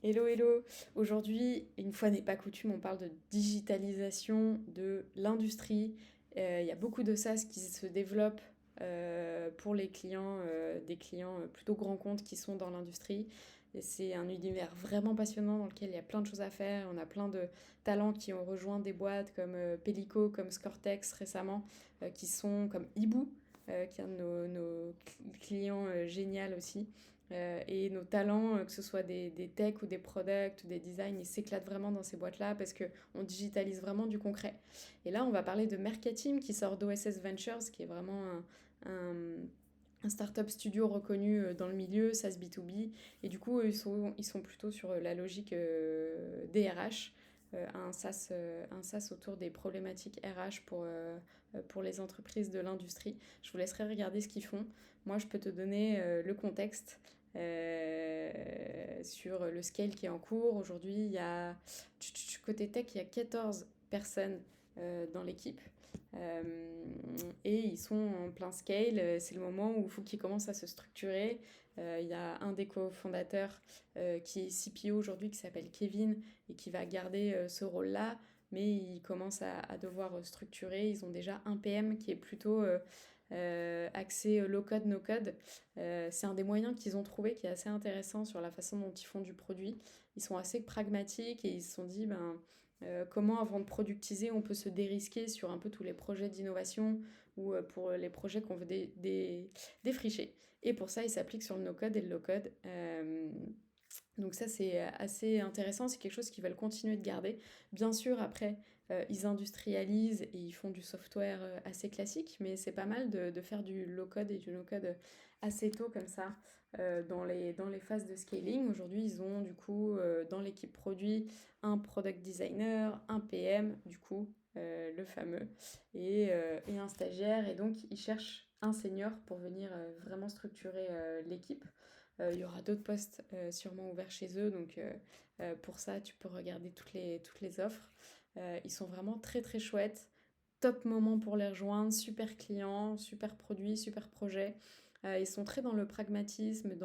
Hello, hello. Aujourd'hui, une fois n'est pas coutume, on parle de digitalisation de l'industrie. Il y a beaucoup de SaaS qui se développent pour les clients, des clients plutôt grands comptes qui sont dans l'industrie. Et c'est un univers vraiment passionnant dans lequel il y a plein de choses à faire. On a plein de talents qui ont rejoint des boîtes comme Pelico, comme Scortex récemment, qui sont comme Ibu, qui est un de nos clients génial aussi. Et nos talents, que ce soit des techs ou des products ou des designs, ils s'éclatent vraiment dans ces boîtes-là parce qu'on digitalise vraiment du concret. Et là, on va parler de Mercateam qui sort d'OSS Ventures, qui est vraiment un, un startup studio reconnu dans le milieu, SaaS B2B. Et du coup, ils sont plutôt sur la logique DRH. Un SaaS autour des problématiques RH pour les entreprises de l'industrie. Je vous laisserai regarder ce qu'ils font. Moi, je peux te donner le contexte sur le scale qui est en cours. Aujourd'hui, côté tech, il y a 14 personnes dans l'équipe. Et ils sont en plein scale. C'est le moment où il faut qu'ils commencent à se structurer. Il y a un des cofondateurs qui est CPO aujourd'hui, qui s'appelle Kevin, et qui va garder ce rôle-là. Mais ils commencent à devoir structurer. Ils ont déjà un PM qui est plutôt axé low-code, no-code. C'est un des moyens qu'ils ont trouvé qui est assez intéressant sur la façon dont ils font du produit. Ils sont assez pragmatiques et ils se sont dit comment avant de productiser on peut se dérisquer sur un peu tous les projets d'innovation ou pour les projets qu'on veut défricher. Et pour ça, ils s'appliquent sur le no-code et le low-code. Donc ça, c'est assez intéressant, c'est quelque chose qu'ils veulent continuer de garder. Bien sûr, après, ils industrialisent et ils font du software assez classique, mais c'est pas mal de faire du low-code et du no-code assez tôt comme ça dans les phases de scaling. Aujourd'hui, ils ont du coup dans l'équipe produit un product designer, un PM, du coup, le fameux, et un stagiaire. Et donc, ils cherchent un senior pour venir vraiment structurer l'équipe. Il y aura d'autres postes sûrement ouverts chez eux, donc pour ça, tu peux regarder toutes les offres. Ils sont vraiment très très chouettes. Top moment pour les rejoindre, super client, super produit, super projet. Ils sont très dans le pragmatisme,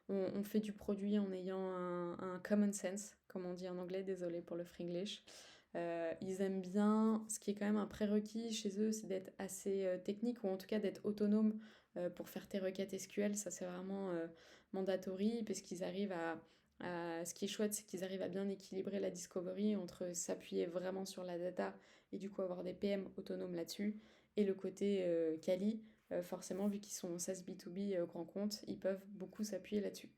on fait du produit en ayant un common sense, comme on dit en anglais, désolé pour le franglish. Ils aiment bien, ce qui est quand même un prérequis chez eux, c'est d'être assez technique ou en tout cas d'être autonome pour faire tes requêtes SQL. Ça, c'est vraiment mandatory parce qu'ils arrivent ce qui est chouette, c'est qu'ils arrivent à bien équilibrer la discovery entre s'appuyer vraiment sur la data et du coup avoir des PM autonomes là-dessus et le côté quali. Forcément, vu qu'ils sont SaaS B2B grand compte, ils peuvent beaucoup s'appuyer là-dessus.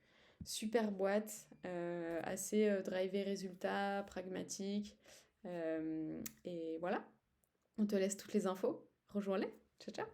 Super boîte, assez drivé résultat, pragmatique. Et voilà, on te laisse toutes les infos. Rejoins-les. Ciao, ciao.